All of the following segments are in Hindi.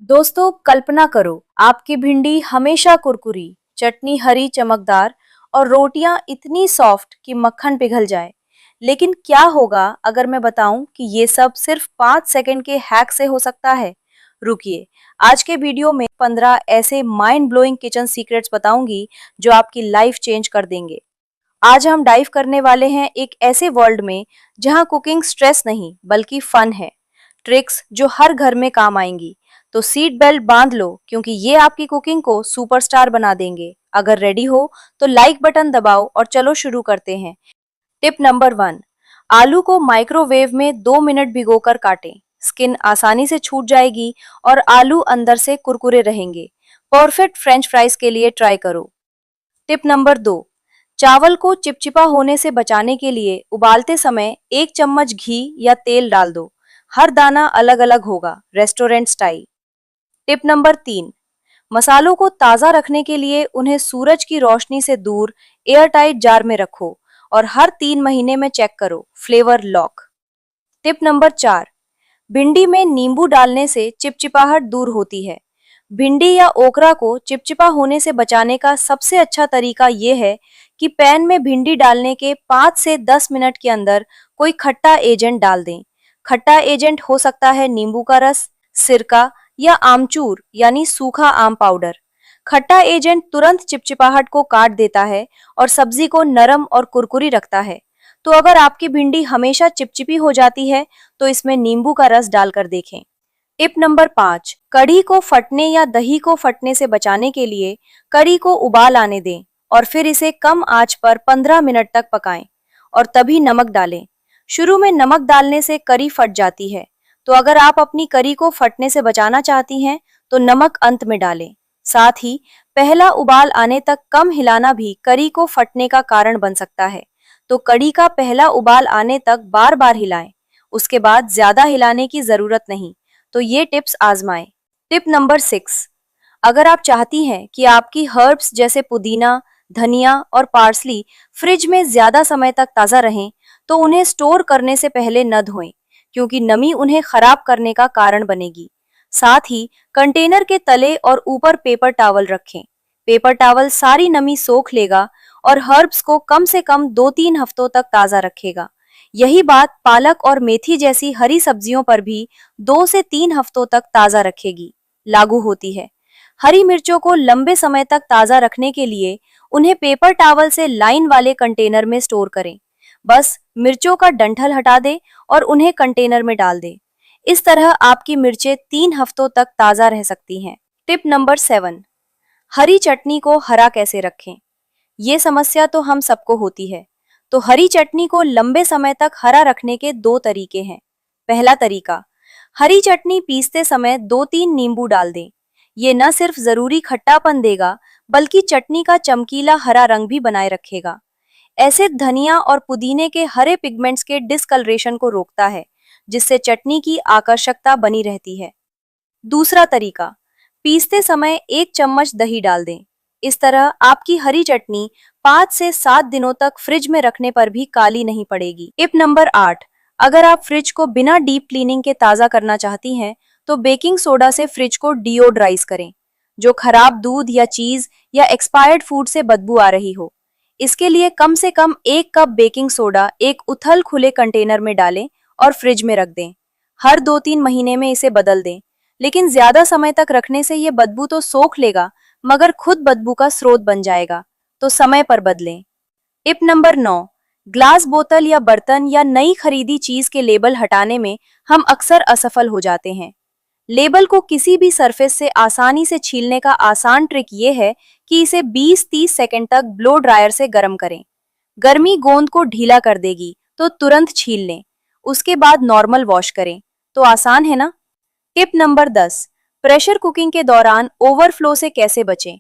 दोस्तों कल्पना करो, आपकी भिंडी हमेशा कुरकुरी, चटनी हरी चमकदार और रोटियां इतनी सॉफ्ट कि मक्खन पिघल जाए। लेकिन क्या होगा अगर मैं बताऊं कि ये सब सिर्फ 5 सेकंड के हैक से हो सकता है? रुकिए, आज के वीडियो में 15 ऐसे माइंड ब्लोइंग किचन सीक्रेट्स बताऊंगी जो आपकी लाइफ चेंज कर देंगे। आज हम डाइव करने वाले हैं एक ऐसे वर्ल्ड में जहां कुकिंग स्ट्रेस नहीं बल्कि फन है। ट्रिक्स जो हर घर में काम आएंगी। तो सीट बेल्ट बांध लो क्योंकि ये आपकी कुकिंग को सुपरस्टार बना देंगे। अगर रेडी हो तो लाइक बटन दबाओ और चलो शुरू करते हैं। टिप नंबर 1, आलू को माइक्रोवेव में 2 मिनट भिगोकर काटें। स्किन आसानी से छूट जाएगी और आलू अंदर से कुरकुरे रहेंगे। परफेक्ट फ्रेंच फ्राइज के लिए ट्राई करो। टिप नंबर 2, चावल को चिपचिपा होने से बचाने के लिए उबालते समय 1 चम्मच घी या तेल डाल दो। हर दाना अलग अलग होगा, रेस्टोरेंट स्टाइल। टिप नंबर 3, मसालों को ताज़ा रखने के लिए उन्हें सूरज की रोशनी से दूर एयरटाइट जार में रखो और हर 3 महीने में चेक करो, फ्लेवर लॉक। टिप नंबर 4, भिंडी में नींबू डालने से चिपचिपाहट दूर होती है। भिंडी या ओकरा को चिपचिपा होने से बचाने का सबसे अच्छा तरीका ये है कि पैन में भिंडी डालने के 5 से 10 मिनट के अंदर कोई खट्टा एजेंट डाल दें। खट्टा एजेंट हो सकता है नींबू का रस, सिरका या आमचूर यानी सूखा आम पाउडर। खट्टा एजेंट तुरंत चिपचिपाहट को काट देता है और सब्जी को नरम और कुरकुरी रखता है। तो अगर आपकी भिंडी हमेशा चिपचिपी हो जाती है तो इसमें नींबू का रस डालकर देखें। टिप नंबर 5, कढ़ी को फटने या दही को फटने से बचाने के लिए कढ़ी को उबाल आने दें और फिर इसे कम आंच पर 15 मिनट तक पकाएं और तभी नमक डालें। शुरू में नमक डालने से कढ़ी फट जाती है, तो अगर आप अपनी कढ़ी को फटने से बचाना चाहती हैं तो नमक अंत में डालें। साथ ही पहला उबाल आने तक कम हिलाना भी कढ़ी को फटने का कारण बन सकता है। तो कढ़ी का पहला उबाल आने तक बार बार हिलाएं, उसके बाद ज्यादा हिलाने की जरूरत नहीं। तो ये टिप्स आजमाएं। टिप नंबर 6, अगर आप चाहती हैं कि आपकी हर्ब्स जैसे पुदीना, धनिया और पार्सली फ्रिज में ज्यादा समय तक ताज़ा रहें, तो उन्हें स्टोर करने से पहले न धोएं, क्योंकि नमी उन्हें खराब करने का कारण बनेगी। साथ ही कंटेनर के तले और ऊपर पेपर टॉवल रखें। पेपर टॉवल सारी नमी सोख लेगा और हर्ब्स को कम से कम 2-3 हफ्तों तक ताज़ा रखेगा। यही बात पालक और मेथी जैसी हरी सब्जियों पर भी 2 से 3 हफ्तों तक ताज़ा रखेगी लागू होती है। हरी मिर्चों को लंबे समय तक ताज़ा रखने के लिए उन्हें पेपर टॉवल से लाइन वाले कंटेनर में स्टोर करें। बस मिर्चों का डंठल हटा दें और उन्हें कंटेनर में डाल दें। इस तरह आपकी मिर्चें 3 हफ्तों तक ताज़ा रह सकती हैं। टिप नंबर 7, हरी चटनी को हरा कैसे रखें? ये समस्या तो हम सबको होती है। तो हरी चटनी को लंबे समय तक हरा रखने के 2 तरीके हैं। पहला तरीका, हरी चटनी पीसते समय 2-3 नींबू डाल दें। ये न सिर्फ जरूरी खट्टापन देगा बल्कि चटनी का चमकीला हरा रंग भी बनाए रखेगा। एसिड धनिया और पुदीने के हरे पिगमेंट्स के डिस्कलरेशन को रोकता है, जिससे चटनी की आकर्षकता बनी रहती है। दूसरा तरीका, पीसते समय 1 चम्मच दही डाल दें। इस तरह आपकी हरी चटनी 5 से 7 दिनों तक फ्रिज में रखने पर भी काली नहीं पड़ेगी। टिप नंबर 8, अगर आप फ्रिज को बिना डीप क्लीनिंग के ताज़ा करना चाहती हैं तो बेकिंग सोडा से फ्रिज को डिओड्राइज करें, जो खराब दूध या चीज या एक्सपायर्ड फूड से बदबू आ रही हो। इसके लिए कम से कम 1 कप बेकिंग सोडा एक उथल खुले कंटेनर में डालें और फ्रिज में रख दें। हर 2-3 महीने में इसे बदल दें, लेकिन ज्यादा समय तक रखने से ये बदबू तो सोख लेगा मगर खुद बदबू का स्रोत बन जाएगा, तो समय पर बदलें। टिप नंबर 9, ग्लास बोतल या बर्तन या नई खरीदी चीज के लेबल हटाने में हम अक्सर असफल हो जाते हैं। लेबल को किसी भी सरफेस से आसानी से छीलने का आसान ट्रिक ये है कि इसे 20-30 सेकंड तक ब्लो ड्रायर से गर्म करें। गर्मी गोंद को ढीला कर देगी, तो तुरंत छील लें। उसके बाद नॉर्मल वॉश करें। तो आसान है ना? टिप नंबर 10, प्रेशर कुकिंग के दौरान ओवरफ्लो से कैसे बचें?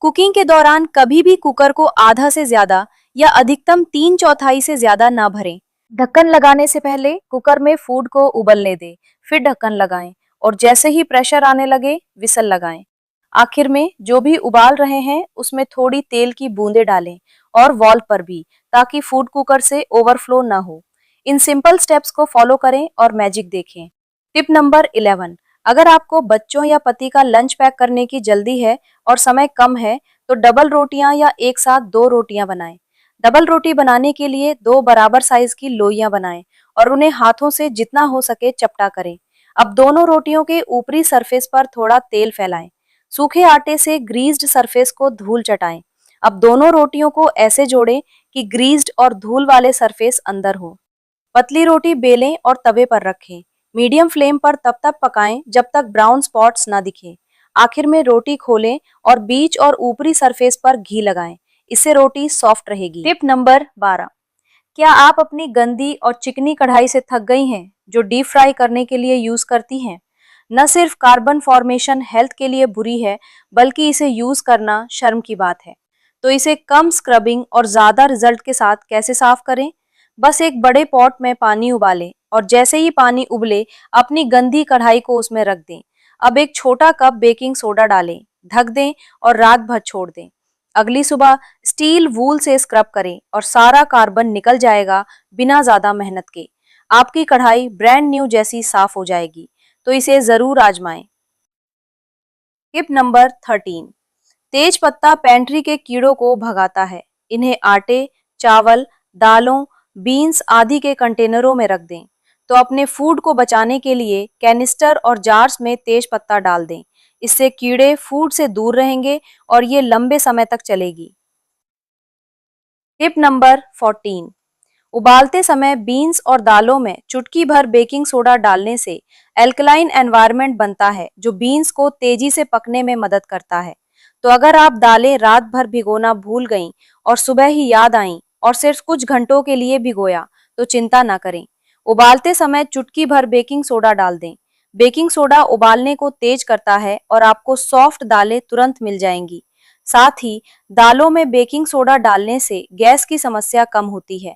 कुकिंग के दौरान कभी भी कुकर को आधा से ज्यादा या अधिकतम 3/4 से ज्यादा ना भरें। ढक्कन लगाने से पहले कुकर में फूड को उबलने दें, फिर ढक्कन लगाएं और जैसे ही प्रेशर आने लगे विसल लगाएं। आखिर में जो भी उबाल रहे हैं उसमें थोड़ी तेल की बूंदें डालें और वॉल पर भी, ताकि फूड कुकर से ओवरफ्लो ना हो। इन सिंपल स्टेप्स को फॉलो करें और मैजिक देखें। टिप नंबर 11, अगर आपको बच्चों या पति का लंच पैक करने की जल्दी है और समय कम है तो डबल रोटियां या एक साथ 2 रोटियां बनाएं। डबल रोटी बनाने के लिए 2 बराबर साइज की लोइयां बनाएं और उन्हें हाथों से जितना हो सके चपटा करें। अब दोनों रोटियों के ऊपरी सरफेस पर थोड़ा तेल फैलाएं। सूखे आटे से ग्रीस्ड सरफेस को धूल चटाएं। अब दोनों रोटियों को ऐसे जोड़ें कि ग्रीस्ड और धूल वाले सरफेस अंदर हो। पतली रोटी बेलें और तवे पर रखें। मीडियम फ्लेम पर तब तक पकाएं जब तक ब्राउन स्पॉट्स ना दिखें। आखिर में रोटी खोलें और बीच और ऊपरी सरफेस पर घी लगाएं। इससे रोटी सॉफ्ट रहेगी। Tip number 12। क्या आप अपनी गंदी और चिकनी कढ़ाई से थक गई हैं, जो डीप फ्राई करने के लिए यूज करती हैं? न सिर्फ कार्बन फॉर्मेशन हेल्थ के लिए बुरी है, बल्कि इसे यूज करना शर्म की बात है। तो इसे कम स्क्रबिंग और ज्यादा रिजल्ट के साथ कैसे साफ करें? बस एक बड़े पॉट में पानी उबालें और जैसे ही पानी उबले अपनी गंदी कढ़ाई को उसमें रख दें। अब एक छोटा कप बेकिंग सोडा डालें, ढक दें और रात भर छोड़ दें। अगली सुबह स्टील वूल से स्क्रब करें और सारा कार्बन निकल जाएगा बिना ज्यादा मेहनत के। आपकी कढ़ाई ब्रांड न्यू जैसी साफ हो जाएगी। तो इसे जरूर आजमाएं। Tip number 13। तेज पत्ता पेंट्री के कीड़ों को भगाता है। इन्हें आटे, चावल, दालों, बीन्स आदि के कंटेनरों में रख दें। तो अपने फूड को बचाने के लिए कैनिस्टर और जार्स में तेज पत्ता डाल दें। इससे कीड़े फूड से दूर रहेंगे और ये लंबे समय तक चलेगी। Tip number 14। उबालते समय बीन्स और दालों में चुटकी भर बेकिंग सोडा डालने से एल्कलाइन एनवायरनमेंट बनता है, जो बीन्स को तेजी से पकने में मदद करता है। तो अगर आप दालें रात भर भिगोना भूल गईं और सुबह ही याद आईं और सिर्फ कुछ घंटों के लिए भिगोया, तो चिंता ना करें। उबालते समय चुटकी भर बेकिंग सोडा डाल दें। बेकिंग सोडा उबालने को तेज करता है और आपको सॉफ्ट दालें तुरंत मिल जाएंगी। साथ ही दालों में बेकिंग सोडा डालने से गैस की समस्या कम होती है।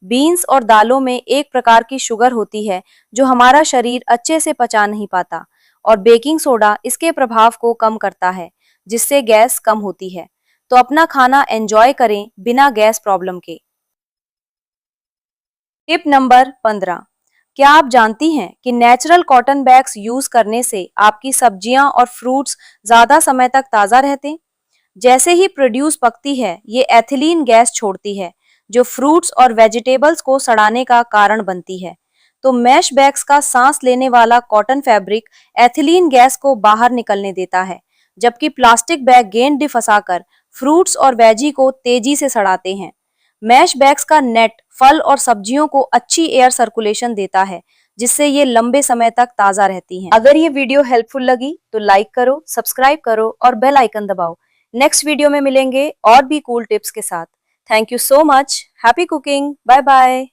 बीन्स और दालों में एक प्रकार की शुगर होती है जो हमारा शरीर अच्छे से पचा नहीं पाता, और बेकिंग सोडा इसके प्रभाव को कम करता है, जिससे गैस कम होती है। तो अपना खाना एंजॉय करें बिना गैस प्रॉब्लम के। Tip number 15। क्या आप जानती हैं कि नेचुरल कॉटन बैग्स यूज करने से आपकी सब्जियां और फ्रूट्स ज्यादा समय तक ताजा रहते? जैसे ही प्रोड्यूस पकती है, ये एथिलीन गैस छोड़ती है, जो फ्रूट्स और वेजिटेबल्स को सड़ाने का कारण बनती है। तो मैश बैग्स का सांस लेने वाला कॉटन फैब्रिक एथिलीन गैस को बाहर निकलने देता है, जबकि प्लास्टिक बैग गेंद फंसाकर फ्रूट्स और वेजी को तेजी से सड़ाते हैं। मैश बैग्स का नेट फल और सब्जियों को अच्छी एयर सर्कुलेशन देता है, जिससे ये लंबे समय तक ताजा रहती हैं। अगर ये वीडियो हेल्पफुल लगी तो लाइक करो, सब्सक्राइब करो और बेल आइकन दबाओ। नेक्स्ट वीडियो में मिलेंगे और भी कूल टिप्स के साथ। Thank you so much. Happy cooking. Bye bye.